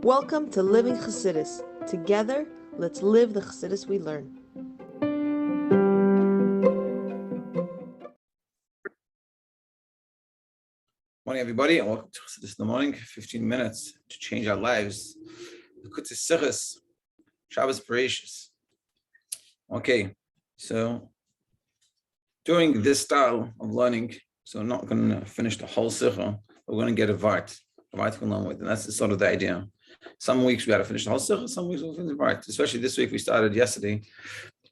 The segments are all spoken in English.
Welcome to Living Chassidus. Together, let's live the Chassidus we learn. Morning, everybody, and welcome to Chassidus in the morning. 15 minutes to change our lives. Sicha, Shabbos Bereishis. Okay, so during this style of learning, so I'm not going to finish the whole Sicha, but we're going to get a Vart we can learn with, and that's sort of the idea. Some weeks we got to finish the whole Sicha, some weeks we'll finish the Vart. Especially this week we started yesterday,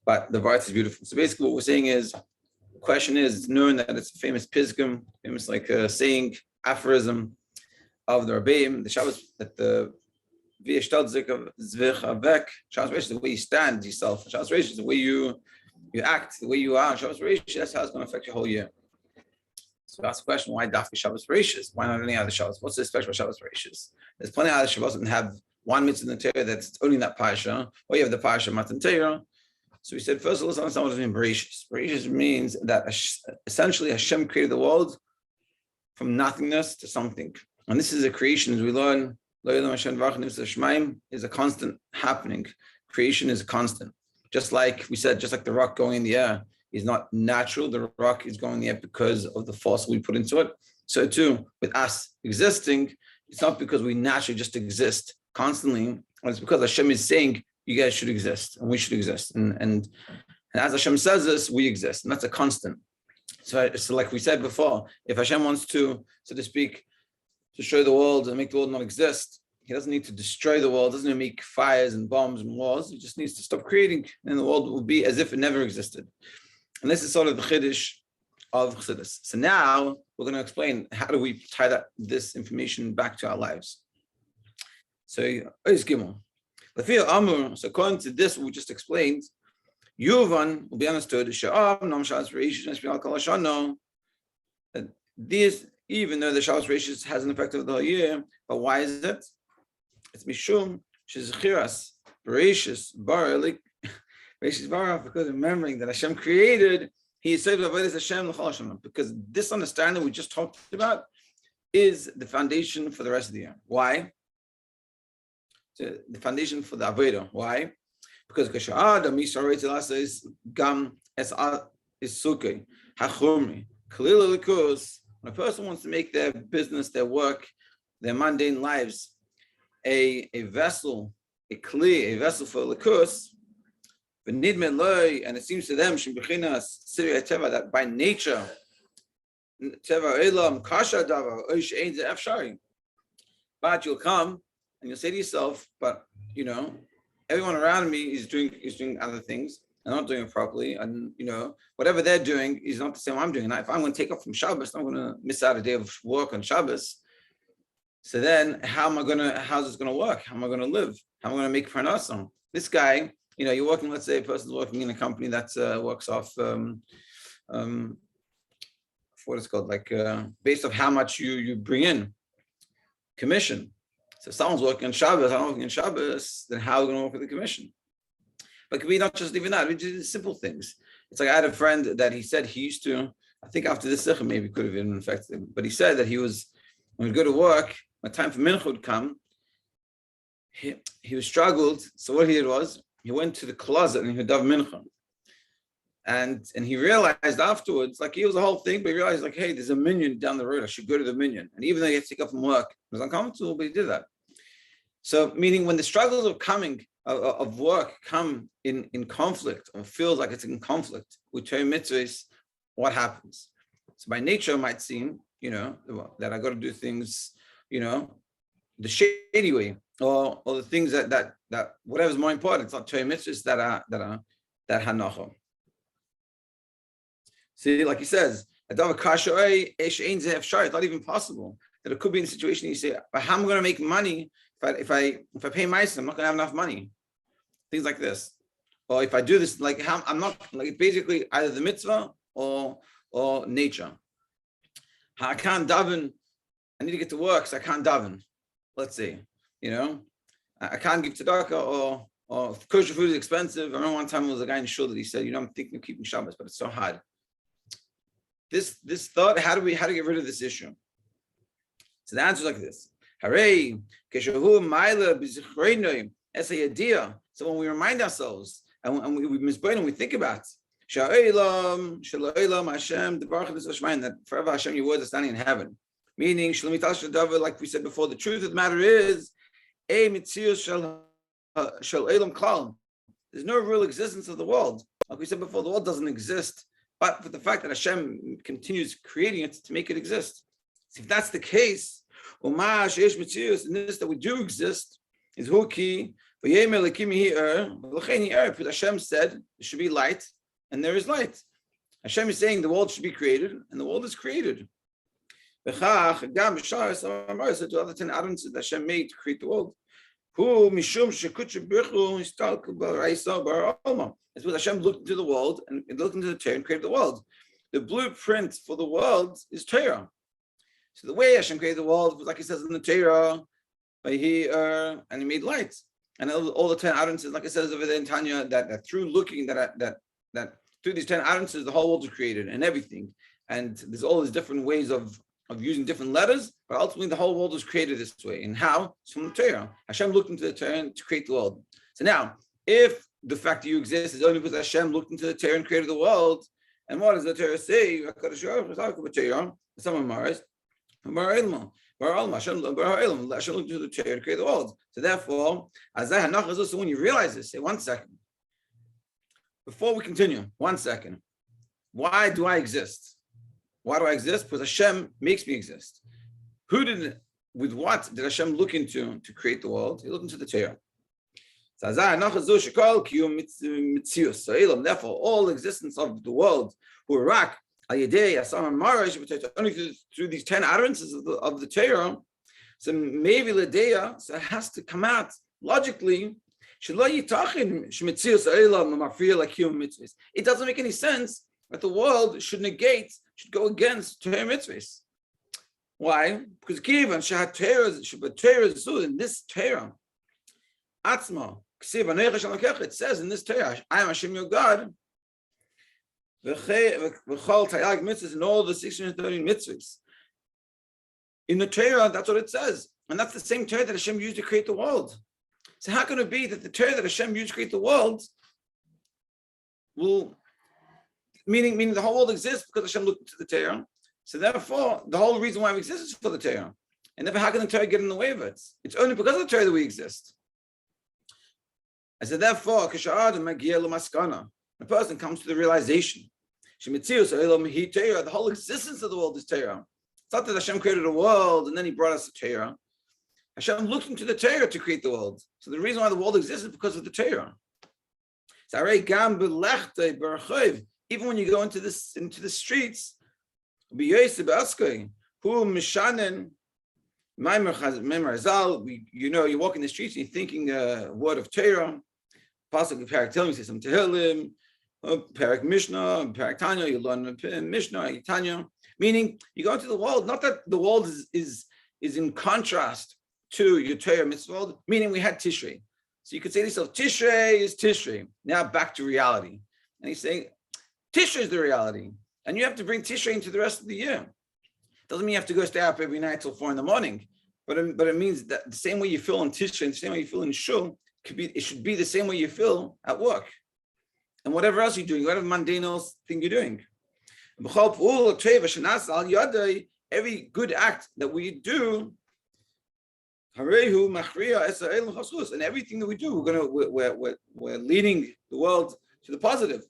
but the Vart is beautiful. So basically, what we're saying is, the question is knowing that it's a famous pisgum, famous saying, aphorism of the Rabbeim, the Shabbos, that the Shabbos Bereishis is the way you stand yourself. Shabbos Bereishis is the way you act, the way you are. Shabbos Bereishis, that's how it's going to affect your whole year. So that's the question: why Dafka Shabbos Bereishis? Why not any other Shabbos? What's so special about Shabbos Bereishis? There's plenty of other Shabbos that have one mitzvah in the Torah that's only that parsha, or you have the parsha Matan Torah. So we said, first of all, let's understand what it means Bereishis. Bereishis means that essentially Hashem created the world from nothingness to something. And this is a creation, as we learn, is a constant happening. Creation is a constant. Just like we said, just like the rock going in the air is not natural, the rock is going in the air because of the force we put into it. So too, with us existing, it's not because we naturally just exist constantly, it's because Hashem is saying, you guys should exist, and we should exist. And as Hashem says this, we exist, and that's a constant. So like we said before, if Hashem wants to, so to speak, to show the world and make the world not exist, he doesn't need to destroy the world, doesn't need to make fires and bombs and wars, he just needs to stop creating, and the world will be as if it never existed. And this is sort of the Chiddush of Chassidus. So now we're going to explain how do we tie this information back to our lives. So Gimel. So according to this, we just explained, Yuvan will be understood that these, even though the Shabbos Bereishis has an effect of the whole year, but why is it? It's Mishum Shezichiras Bereishis Bara because remembering that Hashem created, He said Hashem because this understanding we just talked about is the foundation for the rest of the year. Why? So the foundation for the Avodah. Why? Because is gam is sukkah hachumri kalila likus. When a person wants to make their business, their work, their mundane lives a vessel, a vessel for likus, and it seems to them that by nature but you'll come and you'll say to yourself, but everyone around me is doing other things. I'm not doing it properly, and whatever they're doing is not the same I'm doing. Now, if I'm going to take off from Shabbos, I'm going to miss out a day of work on Shabbos. So then, how's this going to work? How am I going to live? How am I going to make parnasa? This guy, you're working. Let's say a person's working in a company that works off what it's called, based off how much you bring in, commission. So if someone's working on Shabbos, I'm working on Shabbos, then how are we going to work with the commission? But it could be not just even that, we do simple things. It's like I had a friend that he said he used to, I think after this Sicha maybe could have even affected him, but he said that when he would go to work, when time for Mincha would come, he was struggled. So what he did was, he went to the closet and he would daven Mincha. And he realized afterwards, he was the whole thing, but he realized hey, there's a minyan down the road, I should go to the minyan. And even though he had to take off from work, it was uncomfortable, but he did that. So meaning when the struggles of work come in conflict, or feels like it's in conflict with Torah mitzvahs, what happens? So by nature it might seem, that I got to do things, the shady way, or the things that whatever's more important. It's not Torah mitzvahs that hanacha. See, like he says, it's not even possible that it could be in a situation you say, but how am I going to make money if I pay myself? I'm not going to have enough money. Things like this, or if I do this, I'm not basically either the mitzvah or nature. I can't daven. I need to get to work, so I can't daven. Let's say, I can't give tzedakah, or if kosher food is expensive. I remember one time there was a guy in shul that he said, I'm thinking of keeping Shabbos, but it's so hard. This thought, how do we get rid of this issue? So the answer is like this: Hooray! That's the idea. So when we remind ourselves and we misburn and we think about Hashem, that forever Hashem, your words are standing in heaven. Meaning, like we said before, the truth of the matter is, there's no real existence of the world. Like we said before, the world doesn't exist, but for the fact that Hashem continues creating it to make it exist. So if that's the case, in this that we do exist, is Huki, because Hashem said there should be light, and there is light. Hashem is saying the world should be created, and the world is created. To other 10 atoms that Hashem made to create the world. It's because Hashem looked into the world and looked into the Torah and created the world. The blueprint for the world is Torah. So the way Hashem created the world was like He says in the Torah, and He made light. And all the 10 utterances, like it says over there in Tanya, that through looking that through these 10 utterances, the whole world is created and everything. And there's all these different ways of using different letters, but ultimately the whole world was created this way. And how? It's from the Torah. Hashem looked into the Torah to create the world. So now, if the fact that you exist is only because Hashem looked into the Torah and created the world, and what does the Torah say? Hashem looked into the Torah and created the world. So therefore, so when you realize this, say 1 second. Before we continue, 1 second. Why do I exist? Why do I exist? Because Hashem makes me exist. With what did Hashem look into to create the world? He looked into the Torah. Therefore, all existence of the world, only through these 10 utterances of the Torah, so maybe Ladea, so it has to come out logically. It doesn't make any sense that the world should go against Torah mitzvahs. Why? Because given in this Torah, Atzma, it says in this Torah, I am Hashem your God. And all the 630 mitzvahs. In the Torah, that's what it says. And that's the same Torah that Hashem used to create the world. So how can it be that the Torah that Hashem used to create the world meaning the whole world exists because Hashem looked into the Torah. So therefore, the whole reason why we exist is for the Torah. And therefore, how can the Torah get in the way of it? It's only because of the Torah that we exist. I said, therefore, the person comes to the realization, the whole existence of the world is Torah. It's not that Hashem created a world and then He brought us the Torah. Hashem looked into the Torah to create the world. So the reason why the world exists is because of the Torah. Even when you go into the streets, you're walking the streets and you're thinking a word of Torah. Pasuk Parak Tehillim, you say some Tehillim, Parak Mishnah, Parak Tanya, you learn Mishnah, Tanya. Meaning, you go into the world, not that the world is in contrast to your Torah mitzvah, meaning we had Tishrei. So you could say to yourself, Tishrei is Tishrei. Now back to reality. And he's saying, Tishrei is the reality. And you have to bring Tishrei into the rest of the year. Doesn't mean you have to go stay up every night till 4 a.m. But it means that the same way you feel in Tishrei and the same way you feel in Shul, it should be the same way you feel at work. And whatever else you're doing, whatever mundane thing you're doing. Every good act that we do, and everything that we do, we're leading the world to the positive.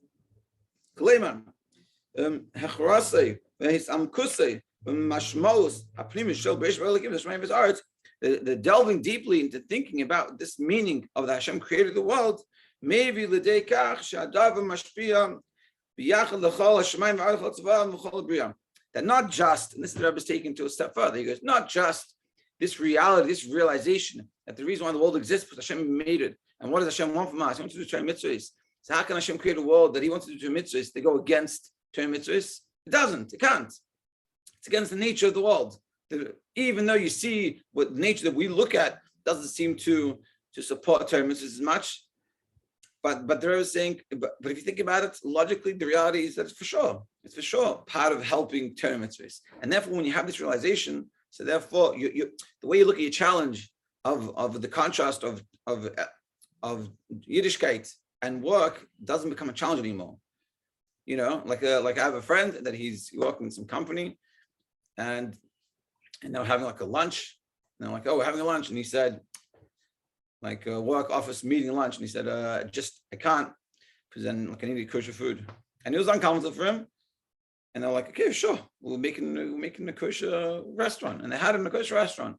The delving deeply into thinking about this meaning of that Hashem created the world, maybe that not just, and this is the Rebbe is taking to a step further, he goes, not just this reality, this realization that the reason why the world exists is because Hashem made it. And what does Hashem want from us? He wants to do Torah mitzvahs. So how can Hashem create a world that He wants to do Torah mitzvahs? They go against Torah mitzvahs? It doesn't. It can't. It's against the nature of the world. Even though you see what nature that we look at doesn't seem to support Torah mitzvahs as much, but the Rebbe is saying, but if you think about it logically, the reality is that it's for sure part of helping Torah mitzvahs. And therefore, when you have this realization, So therefore, the way you look at your challenge of the contrast of Yiddishkeit and work doesn't become a challenge anymore. Like I have a friend that he's working in some company, and they're having like a lunch. And I'm like, oh, we're having a lunch, and he said, like a work office meeting lunch, and he said, I can't, because then like I need kosher food, and it was uncomfortable for him. And they're like, okay, sure, we're making a kosher restaurant, and they had it in a kosher restaurant.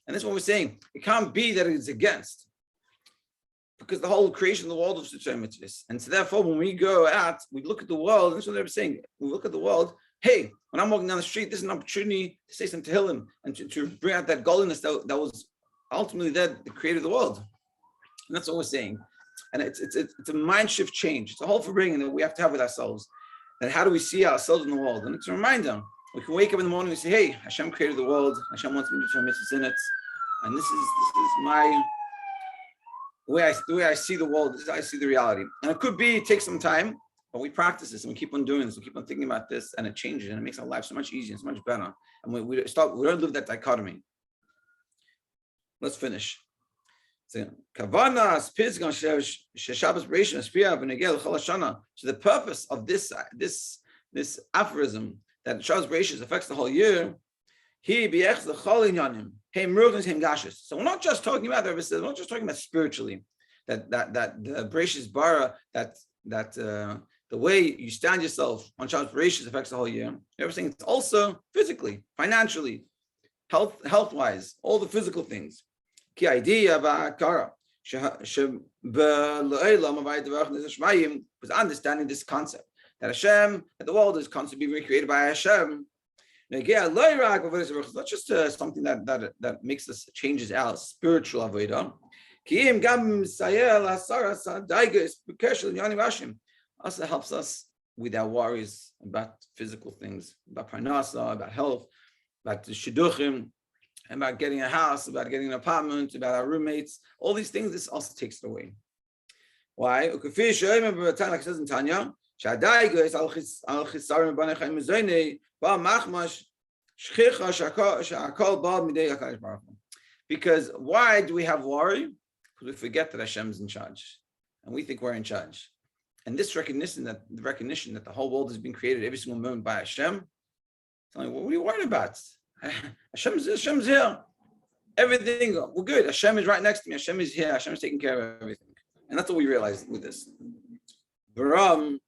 And that's what we're saying. It can't be that it's against, because the whole creation of the world is such a mitzvah. And so therefore, when we go out, we look at the world, and that's what they were saying. We look at the world. Hey, when I'm walking down the street, this is an opportunity to say some tehillim and to bring out that godliness that was ultimately that created the world. And that's what we're saying. And it's a mind shift change. It's a whole bringing that we have to have with ourselves. And how do we see ourselves in the world? And it's a reminder. We can wake up in the morning and say, hey, Hashem created the world. Hashem wants me to do some mitzvahs in it. And this is my the way I see the world. This is how I see the reality. And it could be it takes some time, but we practice this and we keep on doing this. We keep on thinking about this, and it changes, and it makes our life so much easier, so much better. And we don't live that dichotomy. Let's finish. So the purpose of this aphorism that Shabbos Bereishis affects the whole year. So we're not just talking about the Rebbe says, we're not just talking about spiritually, that the Bereishis bara, that the way you stand yourself on Shabbos Bereishis affects the whole year. You're saying it's also physically, financially, health-wise, all the physical things. Was understanding this concept that Hashem, that the world is constantly being recreated by Hashem. It's not just something that makes us changes our spiritual avodah. Also helps us with our worries about physical things, about parnasa, about health, about the shidduchim, about getting a house, about getting an apartment, about our roommates. All these things, this also takes it away. Why? Like it says in Tanya, because why do we have worry? Because we forget that Hashem is in charge, and we think we're in charge. And this recognition that the whole world has been created every single moment by Hashem, it's like, what are you worried about? Hashem's here. Everything, we're good. Hashem is right next to me. Hashem is here. Hashem is taking care of everything. And that's what we realize with this. And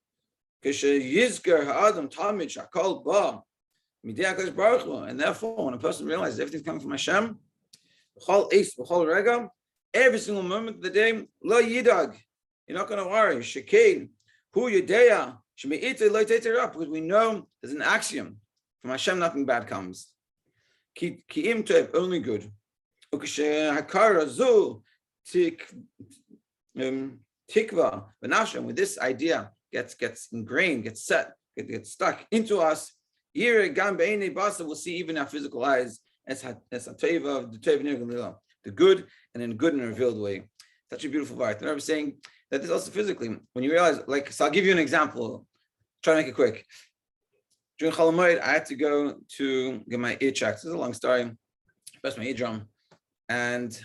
therefore, when a person realizes everything's coming from Hashem, every single moment of the day, lo yidag, you're not going to worry. Shekein, hu yedeya, because we know there's an axiom from Hashem, nothing bad comes. Ki'im tev, only good. Tikva, v'nafshem, when this idea gets ingrained, gets set, gets stuck into us, we'll see even our physical eyes as the good, and in good and revealed way. Such a beautiful part. And I'm saying that this also physically, when you realize, so I'll give you an example. Try to make it quick. During Chol Hamoed, I had to go to get my ear checked. This is a long story. Pressed my eardrum, and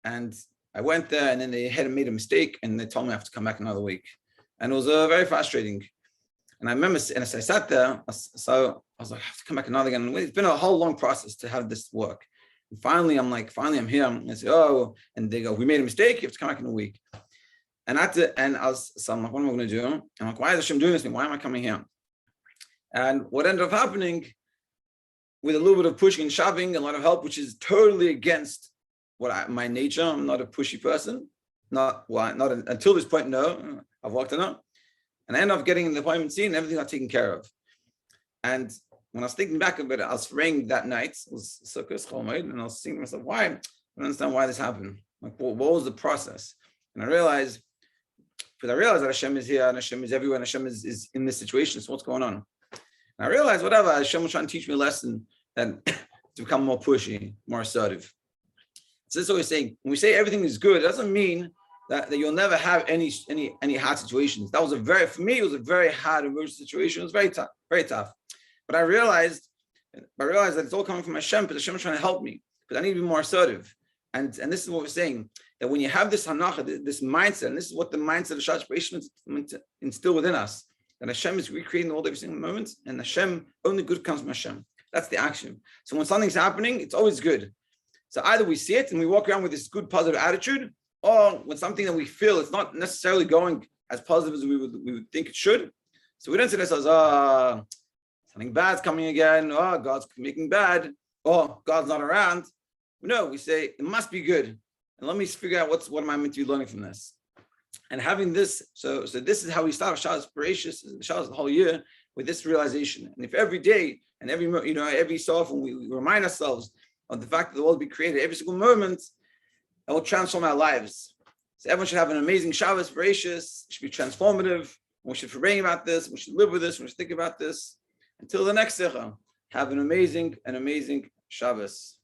I went there, and then they had made a mistake, and they told me I have to come back another week, and it was very frustrating. And I remember, and as I sat there, so I was like, I have to come back another again. And it's been a whole long process to have this work. And finally, I'm here. And I say, oh, and they go, we made a mistake. You have to come back in a week. And I'm like, what am I going to do? I'm like, why is Hashem doing this to me? Why am I coming here? And what ended up happening, with a little bit of pushing and shoving, a lot of help, which is totally against my nature. I'm not a pushy person. Not until this point. No, I've walked enough. And I ended up getting in the appointment scene, and everything got taken care of. And when I was thinking back a bit, I was praying that night. It was Sukkot Chol Hamoed, and I was thinking to myself, why? I don't understand why this happened. Like, what was the process? And I realized that Hashem is here, and Hashem is everywhere, and Hashem is in this situation. So what's going on? And I realized, whatever, Hashem was trying to teach me a lesson that to become more pushy, more assertive. So this is what we're saying. When we say everything is good, it doesn't mean that you'll never have any hard situations. That was for me, it was a very hard emergency situation. It was very tough. But I realized But I realize that it's all coming from Hashem, because Hashem is trying to help me, because I need to be more assertive. And this is what we're saying, that when you have this hanacha, this mindset, and this is what the mindset of Shabbos Bereishis is meant to instill within us, that Hashem is recreating the world every single moment, and Hashem, only good comes from Hashem. That's the action. So when something's happening, it's always good. So either we see it and we walk around with this good, positive attitude, or when something that we feel it's not necessarily going as positive as we would think it should. So we don't say to ourselves, something bad's coming again, God's making bad, God's not around. No, we say, it must be good. And let me figure out what am I meant to be learning from this. And having this, so this is how we start Shabbos Bereishis, Shabbos the whole year, with this realization. And if every day and every so often we remind ourselves of the fact that the world will be created every single moment, it will transform our lives. So everyone should have an amazing Shabbos Bereishis. It should be transformative. We should forget about this. We should live with this. We should think about this. Until the next Sicha, have an amazing Shabbos.